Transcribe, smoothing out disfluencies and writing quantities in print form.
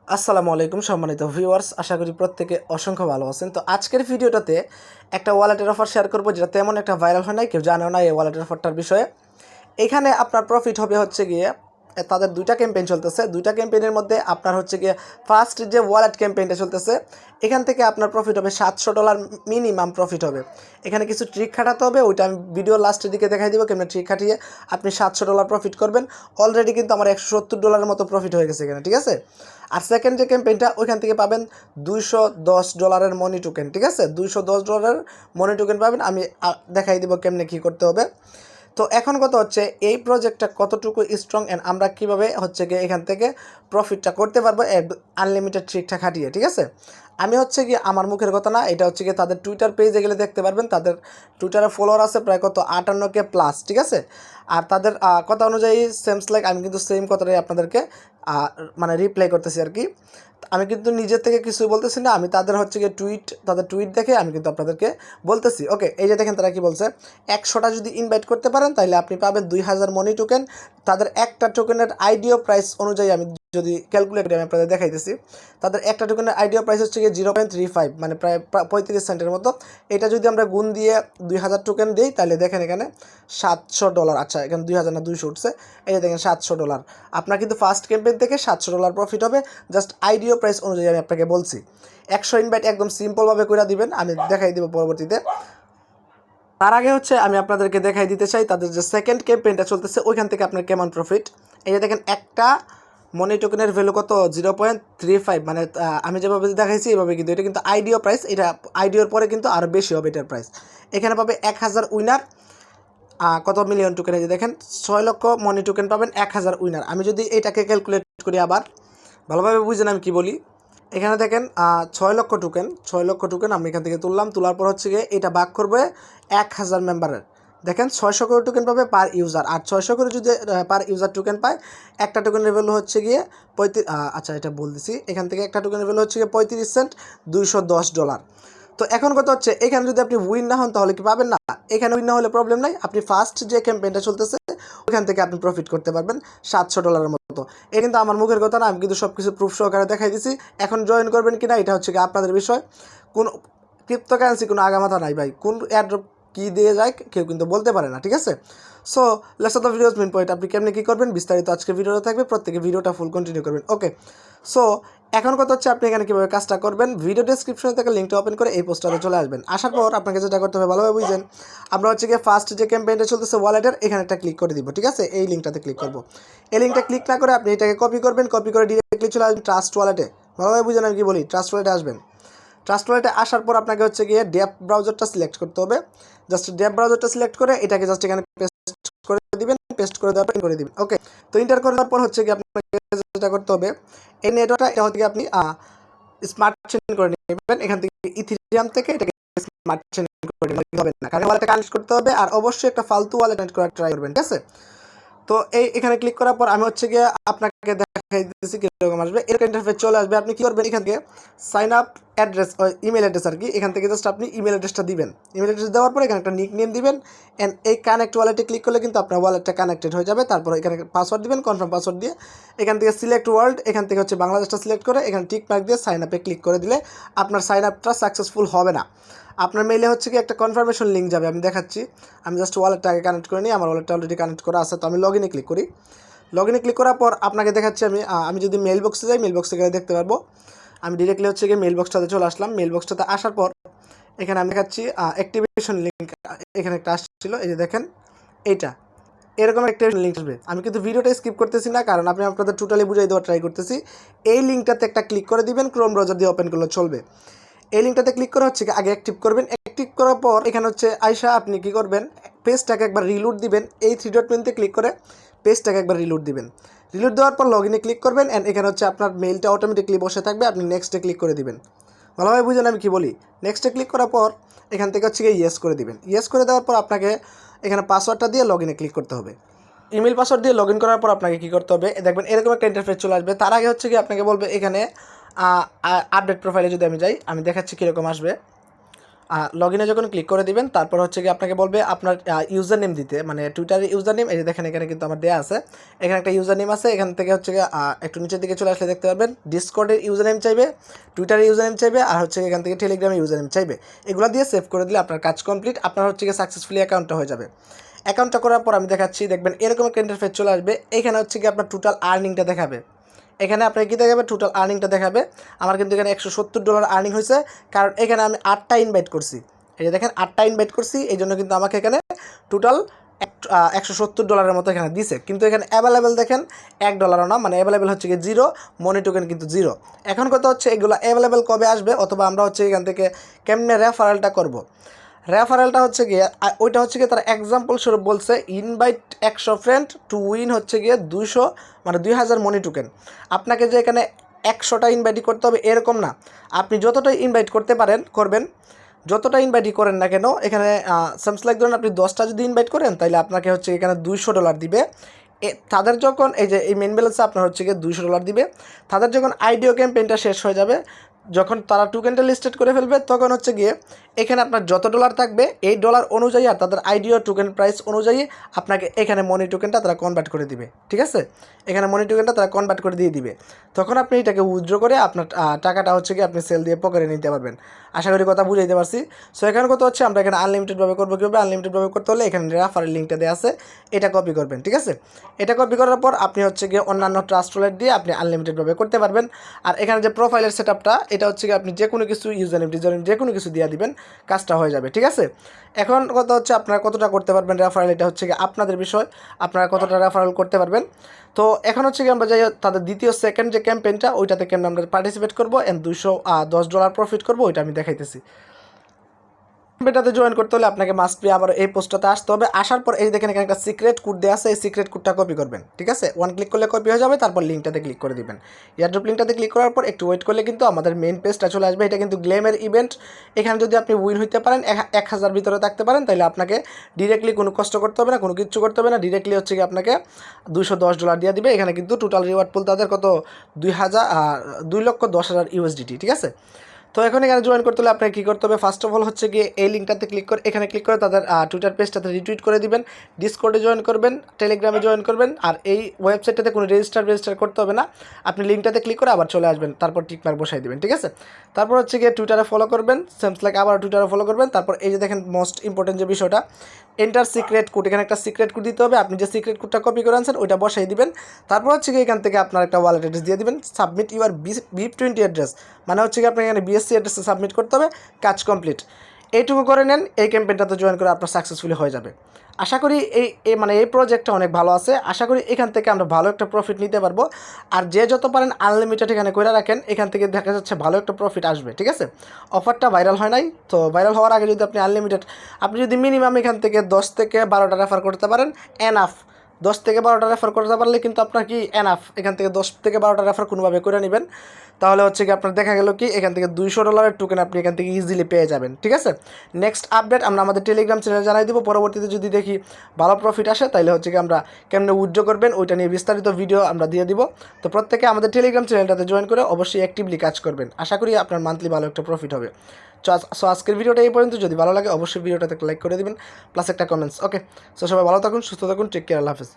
আসসালামু আলাইকুম সম্মানিত ভিউয়ার্স, আশা করি প্রত্যেকে অসংখ্য ভালো আছেন। তো আজকের ভিডিওটাতে একটা ওয়ালেটের অফার শেয়ার করবো, যেটা তেমন একটা ভাইরাল হয় নাই, কেউ জানেও না এই ওয়ালেটের অফারটার বিষয়ে। এখানে আপনার প্রফিট হবে হচ্ছে গিয়ে, তাদের দুইটা ক্যাম্পেইন চলতেছে। দুইটা ক্যাম্পেইনের মধ্যে আপনার হচ্ছে গিয়ে ফার্স্ট যে ওয়ালেট ক্যাম্পেইনটা চলতেছে, এখান থেকে আপনার প্রফিট হবে $700 মিনিমাম প্রফিট হবে। এখানে কিছু ট্রিক খাটাতে হবে, ওইটা আমি ভিডিও লাস্টের দিকে দেখাই দিব কেমন ট্রিক খাটিয়ে আপনি $700 প্রফিট করবেন। অলরেডি কিন্তু আমার $170 মতো প্রফিট হয়ে গেছে এখানে, ঠিক আছে। আর সেকেন্ড যে ক্যাম্পেইনটা, ওইখান থেকে পাবেন $210 মনি টোকেন, ঠিক আছে। $210 মনি টোকেন পাবেন। আমি দেখাই দিব কেমনে কী করতে হবে। তো এখন কথা হচ্ছে এই প্রজেক্টটা কতটুকু স্ট্রং অ্যান্ড আমরা কীভাবে হচ্ছে গিয়ে এখান থেকে প্রফিটটা করতে পারবো আনলিমিটেড ট্রিকটা খাটিয়ে, ঠিক আছে। আমি হচ্ছে গিয়ে আমার মুখের কথা না, এটা হচ্ছে গিয়ে তাদের টুইটার পেজে গেলে দেখতে পারবেন। তাদের টুইটারে ফলোয়ার আছে প্রায় কত 58K প্লাস, ঠিক আছে। আর তাদের কথা অনুযায়ী সেমস লাইক আমি কিন্তু সেম কথাটাই আপনাদেরকে মানে রিপ্লাই করতেছি আর কি। আমি কিন্তু নিজের থেকে কিছুই বলতেছি না, আমি তাদের হচ্ছে গিয়ে তাদের টুইট দেখে আমি কিন্তু আপনাদেরকে বলতেছি। ওকে, এই যে দেখেন তারা কি বলছে, 100টা যদি ইনভাইট করতে পারেন তাহলে আপনি পাবেন 2000 মনি টোকেন। তাদের একটা টোকেনের আইডিও প্রাইস অনুযায়ী আমি যদি ক্যালকুলেট করি, আমি আপনাদের দেখাইতেছি। তাদের একটা টোকেনের আইডিও প্রাইস হচ্ছে গিয়ে 0.35, মানে প্রায় 35 সেন্টের মতো। এটা যদি আমরা গুণ দিয়ে 2000 টোকেন দিই, তাহলে দেখেন এখানে $700। আচ্ছা, এখানে 2000 না 200 উঠছে। এই যে দেখেন $700। আপনার কিন্তু ফার্স্ট ক্যাম্পেইন থেকে $700 প্রফিট হবে। জাস্ট আইডিও প্রাইস অনুযায়ী আমি আপনাকে বলছি। 100 ইনভাইট একদম সিম্পলভাবে করে দিবেন, আমি দেখাই দিব পরবর্তীতে। তার আগে হচ্ছে আমি আপনাদেরকে দেখাই দিতে চাই তাদের যে সেকেন্ড ক্যাম্পেইনটা চলতেছে, ওইখান থেকে আপনার কেমন প্রফিট। এই যে দেখেন একটা মনি টোকেনের ভ্যালু কত 0.35, মানে আমি যেভাবে দেখাইছি এভাবে, কিন্তু এটা কিন্তু আইডিও প্রাইস। এটা আইডিওর পরে কিন্তু আরও বেশি হবে এটার প্রাইস। এখানে পাবে 1000 উইনার, কত মিলিয়ন টোকেন। এই যে দেখেন 6 লক্ষ মনি টোকেন পাবেন 1000 উইনার। আমি যদি এটাকে ক্যালকুলেট করি, আবার ভালোভাবে বুঝেন আমি কি বলি। এখানে দেখেন 6 লক্ষ টোকেন আমি এখান থেকে তোলার পর হচ্ছে গিয়ে এটা ভাগ করবে 1000 মেম্বারের। দেখেন 600 করে টোকেন পাবে পার ইউজার। আর 600 করে যদি পার ইউজার টোকেন পায়, একটা টোকেনের ভ্যালু হচ্ছে গিয়ে 35। আচ্ছা, এটা বলতেছি, এখান থেকে একটা টোকেনের ভ্যালু হচ্ছে গিয়ে 35 সেন্ট, $210। তো এখন কথা হচ্ছে, এখানে যদি আপনি উইন না হন তাহলে কি পাবেন না? এখানে উইন না হলে প্রবলেম নাই, আপনি ফার্স্ট যে ক্যাম্পেইনটা চলতেছে ওইখান থেকে আপনি প্রফিট করতে পারবেন $700 মতো। এটা কিন্তু আমার মুখের কথা না, আমি কিন্তু সব কিছু প্রুফ সহকারে দেখাই দিছি। এখন জয়েন করবেন কিনা এটা হচ্ছে কি আপনাদের বিষয়। কোন ক্রিপ্টোকারেন্সি কোনো আগামাথা নাই ভাই, কোন এয়ারড্রপ কী দিয়ে যায় কেউ কিন্তু বলতে পারে না, ঠিক আছে। So let's of the video's main point, আপনি কেমনি কী করবেন বিস্তারিত আজকে ভিডিওটা থাকবে, প্রত্যেকে ভিডিওটা ফুল কন্টিনিউ করবেন। ওকে, সো এখন কথা হচ্ছে আপনি এখানে কীভাবে কাজটা করবেন। ভিডিও ডেসক্রিপশনে থেকে লিঙ্কটা ওপেন করে এই পোস্টারে চলে আসবেন। আসার পর আপনাকে যেটা করতে হবে ভালোভাবে বুঝছেন, আমরা হচ্ছে গিয়ে ফার্স্ট যে ক্যাম্পেইনটা চলতেছে ওয়ালেটের, এখানে একটা ক্লিক করে দিব, ঠিক আছে। এই লিঙ্কটাতে ক্লিক করবো। এই লিঙ্কটা ক্লিক না করে আপনি এটাকে কপি করবেন, কপি করে ডিরেক্টলি চলে আসবেন ট্রাস্ট ওয়ালেটে। ভালোভাবে বুঝেন আমি কি বলি, ট্রাস্ট ওয়ালেটে আসবেন। ট্রাস্ট ওয়ালেটে আসার পর আপনাকে হচ্ছে গিয়ে ডেপ ব্রাউজারটা সিলেক্ট করতে হবে। জাস্ট ডেপ ব্রাউজারটা সিলেক্ট করে এটাকে জাস্ট এখানে পেস্ট করে দিবেন, পেস্ট করে দেওয়ার পর করে দিবেন। ওকে, তো ইন্টার করার পর হচ্ছে গিয়ে আপনাকে যেটা করতে হবে, এই নেটওয়ার্কটা এটা হচ্ছে আপনি স্মার্ট চেইন করে নেবেন। এখান থেকে ইথিরিয়াম থেকে এটাকে স্মার্ট চেইন করে নিতে হবে না, কারণ ওয়ালেটে কানেক্ট করতে হবে। আর অবশ্যই একটা ফালতু ওয়ালেট কানেক্ট করার ট্রাই করবেন, ঠিক আছে। তো এখানে ক্লিক করার পর আমি হচ্ছে গিয়ে আপনাকে দেখাই দিতেছি কীরকম আসবে। এরকম ইন্টারফেস চলে আসবে। আপনি কী করবেন, এখান থেকে sign up address, email address আর কি, এখান থেকে জাস্ট আপনি ইমেল অ্যাড্রেসটা দিবেন। ইমেল অ্যাড্রেস দেওয়ার পর এখানে একটা নিক নেম দিবেন, অ্যান্ড এই কানেক্ট ওয়ালেটে ক্লিক করলে কিন্তু আপনার ওয়ালেটটা কানেক্টেড হয়ে যাবে। তারপর এখানে পাসওয়ার্ড দিবেন, কনফার্ম পাসওয়ার্ড দিয়ে এখান থেকে সিলেক্ট ওয়ার্ল্ড, এখান থেকে হচ্ছে বাংলাদেশটা সিলেক্ট করে এখানে টিক মার্ক দিয়ে সাইন আপে ক্লিক করে দিলে আপনার সাইন আপটা সাকসেসফুল হবে না। আপনার মেইলে হচ্ছে কি একটা কনফার্মেশন লিঙ্ক যাবে, আমি দেখাচ্ছি। আমি জাস্ট ওয়ালেটটা আগে কানেক্ট করে নিই, আমার ওয়ালেটটা অলরেডি কানেক্ট করা আছে। তো আমি লগ ইনে ক্লিক করি। লগ ইনে ক্লিক করার পর আপনাকে দেখাচ্ছি আমি যদি মেল বক্সে যাই, মেল বক্সে গেলে দেখতে পারবো। আমি ডিরেক্টলি হচ্ছে গিয়ে মেল বক্সটাতে চলে আসলাম। মেল বক্সটাতে আসার পর এখানে আমি দেখাচ্ছি অ্যাক্টিভেশন লিঙ্ক, এখানে একটা আসছিল, এই যে দেখেন এইটা, এরকম একটা লিঙ্ক আসবে। আমি কিন্তু ভিডিওটা স্কিপ করতেছি না, কারণ আমি আপনাদের টোটালি বুঝাই দেওয়ার ট্রাই করতেছি। এই লিঙ্কটাতে একটা ক্লিক করে দিবেন, ক্রোম ব্রাউজার দিয়ে ওপেন করলে চলবে। এই লিঙ্কটাতে ক্লিক করে হচ্ছে আগে অ্যাক্টিভ করবেন। অ্যাক্টিভ করার পর এখানে হচ্ছে আয়সা আপনি কী করবেন, পেজটাকে একবার রিলোড দিবেন। এই 3 ডট মেনুতে ক্লিক করে পেজটাকে একবার রিলোড দিবেন। রিলোড দেওয়ার পর লগ ইনে ক্লিক করবেন, অ্যান্ড এখানে হচ্ছে আপনার মেইলটা অটোমেটিকলি বসে থাকবে। আপনি নেক্সটে ক্লিক করে দিবেন। ভালোভাবে বুঝেন আমি কি বলি। নেক্সটে ক্লিক করার পর এখান থেকে হচ্ছে গিয়ে ইয়েস করে দিবেন। ইয়েস করে দেওয়ার পর আপনাকে এখানে পাসওয়ার্ডটা দিয়ে লগ ইনে ক্লিক করতে হবে। ইমেল পাসওয়ার্ড দিয়ে লগ ইন করার পর আপনাকে কী করতে হবে, দেখবেন এরকম একটা ইন্টারফেস চলে আসবে। তার আগে হচ্ছে কি আপনাকে বলবে এখানে আপডেট প্রোফাইলে যদি আমি যাই, আমি দেখাচ্ছি কীরকম আসবে। লগ ইনে যখন ক্লিক করে দিবেন তারপর হচ্ছে গিয়ে আপনাকে বলবে আপনার ইউজার নেম দিতে, মানে টুইটারের ইউজার নেম। এই যে দেখেন এখানে কিন্তু আমার দেওয়া আছে, এখানে একটা ইউজার নেম আছে। এখান থেকে হচ্ছে গিয়ে একটু নিচের দিকে চলে আসলে দেখতে পারবেন ডিসকর্ডের ইউজার নেম চাইবে, টুইটারের ইউজার নেম চাইবে, আর হচ্ছে এখান থেকে টেলিগ্রামের ইউজার নেম চাইবে। এগুলো দিয়ে সেভ করে দিলে আপনার কাজ কমপ্লিট, আপনার হচ্ছে গিয়ে সাকসেসফুলি অ্যাকাউন্টটা হয়ে যাবে। অ্যাকাউন্টটা করার পর আমি দেখাচ্ছি, দেখবেন এরকম একটা ইন্টারফেস চলে আসবে। এখানে হচ্ছে কি আপনার টোটাল আর্নিংটা দেখাবে। এখানে আপনার কী দেখাবে, টোটাল আর্নিংটা দেখাবে। আমার কিন্তু এখানে $170 আর্নিং হয়েছে, কারণ এখানে আমি 8টা ইনভাইট করছি। এই যে দেখেন 8টা ইনভাইট করছি, এই জন্য কিন্তু আমাকে এখানে টোটাল $170 মতো এখানে দিছে। কিন্তু এখানে অ্যাভেলেবেল দেখেন $1 না, মানে অ্যাভেলেবেল হচ্ছে কি 0, মনি টোকেন কিন্তু 0। এখন কথা হচ্ছে এগুলো অ্যাভেলেবেল কবে আসবে, অথবা আমরা হচ্ছে এখান থেকে কেমনে রেফারেলটা করব। রেফারেলটা হচ্ছে গিয়ে ওইটা হচ্ছে গিয়ে তারা এক্সাম্পল স্বরূপ বলছে ইনভাইট 100 ফ্রেন্ড টু উইন হচ্ছে গিয়ে 200, মানে 2000 মনি টোকেন। আপনাকে যে এখানে 100টা ইনভাইটই করতে হবে এরকম না, আপনি যতটা ইনভাইট করতে পারেন করবেন, যতটা ইনভাইটই করেন না কেন। এখানে সামস লাইক ধরুন আপনি 10টা যদি ইনভাইট করেন তাহলে আপনাকে হচ্ছে এখানে $200 দিবে। তাদের যখন এই যে এই মেন ব্যালেন্সে আপনার হচ্ছে গিয়ে $200 দিবে, তাদের যখন আইডিও ক্যাম্পেইনটা শেষ হয়ে যাবে, যখন তারা টোকেনটা লিস্টেড করে ফেলবে, তখন হচ্ছে গিয়ে এখানে আপনার যত ডলার থাকবে এই ডলার অনুযায়ী আর তাদের আইডিও টোকেন প্রাইস অনুযায়ী আপনাকে এখানে মনি টোকেনটা তারা কনভার্ট করে দিবে। ঠিক আছে, এখানে মনি টোকেনটা তারা কনভার্ট করে দিয়ে দিবে। তখন আপনি এটাকে উইথড্র করে আপনার টাকাটা হচ্ছে গিয়ে আপনি সেল দিয়ে পকেটে নিতে পারবেন। আশা করি কথা বুঝাইতে পারছি। সো এখানে কথা হচ্ছে আমরা এখানে আনলিমিটেডভাবে করবো কীভাবে, আনলিমিটেডভাবে করতে হলে এখানে রেফারেল লিঙ্কটা দেওয়া আছে, এটা কপি করবেন। ঠিক আছে, এটা কপি করার পর আপনি হচ্ছে গিয়ে অন্যান্য ট্রাস্ট ওয়ালেট দিয়ে আপনি আনলিমিটেডভাবে করতে পারবেন। আর এখানে যে প্রোফাইলের সেটআপটা, এটা হচ্ছে গিয়ে আপনি যে কোনো কিছু ইউজার নেম যে কোনো কিছু দিয়ে দিবেন, কাজটা হয়ে যাবে। ঠিক আছে, এখন কথা হচ্ছে আপনারা কতটা করতে পারবেন রেফারেল, এটা হচ্ছে গিয়ে আপনাদের বিষয়, আপনারা কতটা রেফারেল করতে পারবেন। তো এখন হচ্ছে গিয়ে আমরা যাই তাদের দ্বিতীয় সেকেন্ড যে ক্যাম্পেইনটা, ওইটাতে কেমন আমরা পার্টিসিপেট করবো এন্ড $210 প্রফিট করবো, ওইটা আমি দেখাইতেছি। এটাতে জয়েন করতে হলে আপনাকে মাস্ট বি আবার এই পোস্টটাতে আসতে হবে। আসার পর এই দেখেন এখানে একটা সিক্রেট কোড দেওয়া আছে, এই সিক্রেট কোডটা কপি করবেন। ঠিক আছে, ওয়ান ক্লিক করলে কপি হয়ে যাবে, তারপর লিঙ্কটাতে ক্লিক করে দিবেন। এয়ারড্রপ লিঙ্কটাতে ক্লিক করার পর একটু ওয়েট করলে কিন্তু আমাদের মেইন পেজটা চলে আসবে। এটা কিন্তু গ্লেমের ইভেন্ট, এখানে যদি আপনি উইন হইতে পারেন 1000 ভিতরে থাকতে পারেন, তাহলে আপনাকে ডিরেক্টলি কোনো কষ্ট করতে হবে না, কোনো কিচ্ছু করতে হবে না, ডিরেক্টলি হচ্ছে কি আপনাকে $210 দিয়ে দিবে। এখানে কিন্তু টোটাল রিওয়ার্ড পুল তাদের কত 2,10,000 USDT। ঠিক আছে, তো এখন এখানে জয়েন করতে হলে আপনাকে কী করতে হবে, ফার্স্ট অফ অল হচ্ছে গিয়ে এই লিঙ্কটাতে ক্লিক করে এখানে ক্লিক করে তাদের টুইটার পেজটাতে রিটুইট করে দিবেন, ডিসকর্ডে জয়েন করবেন, টেলিগ্রামে জয়েন করবেন। আর এই ওয়েবসাইটটাতে কোনো রেজিস্টার করতে হবে না, আপনি লিঙ্কটাতে ক্লিক করে আবার চলে আসবেন, তারপর টিকমার্ক বসাই দিবেন। ঠিক আছে, তারপর হচ্ছে গিয়ে টুইটারে ফলো করবেন, সেমস লাইক আবার টুইটারে ফলো করবেন। তারপর এই যে দেখেন মোস্ট ইম্পর্টেন্ট যে বিষয়টা, এন্টার সিক্রেট কোড, এখানে একটা সিক্রেট কোড দিতে হবে। আপনি যে সিক্রেট কোডটা কপি করে আনছেন ওইটা বসাই দিবেন। তারপর হচ্ছে গিয়ে এখান থেকে আপনার একটা ওয়ালেট অ্যাড্রেস দিয়ে দিবেন, সাবমিট ইউর BIP20 অ্যাড্রেস, মানে হচ্ছে কি আপনার এখানে BSC অ্যাড্রেসে সাবমিট করতে হবে, কাজ কমপ্লিট। এইটুকু করে নেন, এই ক্যাম্পেইনটাতে জয়েন করে আপনার সাকসেসফুলি হয়ে যাবে। আশা করি মানে এই প্রজেক্টটা অনেক ভালো আছে, আশা করি এখান থেকে আমরা ভালো একটা প্রফিট নিতে পারবো। আর যে যত পারেন আনলিমিটেড এখানে করে রাখেন, এখান থেকে দেখা যাচ্ছে ভালো একটা প্রফিট আসবে। ঠিক আছে, অফারটা ভাইরাল হয় নাই, তো ভাইরাল হওয়ার আগে যদি আপনি যদি মিনিমাম এখান থেকে 10 থেকে 12টা রেফার করতে পারেন, এনাফ। 10 থেকে 12টা রেফার করতে পারলে কিন্তু আপনার কি এনাফ, এখান থেকে 10 থেকে 12টা রেফার কোনোভাবে করে নেবেন, তাহলে হচ্ছে কি আপনার দেখা গেল কি এখান থেকে $200 টোকেন আপনি এখান থেকে ইজিলি পেয়ে যাবেন। ঠিক আছে, নেক্সট আপডেট আমরা আমাদের টেলিগ্রাম চ্যানেলে জানাই দেবো। পরবর্তীতে যদি দেখি ভালো প্রফিট আসে, তাহলে হচ্ছে কি আমরা কেমনে উইথড্র করবেন ওইটা নিয়ে বিস্তারিত ভিডিও আমরা দিয়ে দিব। তো প্রত্যেকে আমাদের টেলিগ্রাম চ্যানেলটাতে জয়েন করে অবশ্যই অ্যাক্টিভলি কাজ করবেন, আশা করি আপনার মান্থলি ভালো একটা প্রফিট হবে। সো আজকের ভিডিওটা এই পর্যন্ত, যদি ভালো লাগে অবশ্যই ভিডিওটাতে লাইক করে দিবেন, প্লাস একটা কমেন্টস। ওকে, সো সবাই ভালো থাকুন, সুস্থ থাকুন, টেক কেয়ার, আল্লাহ হাফেজ।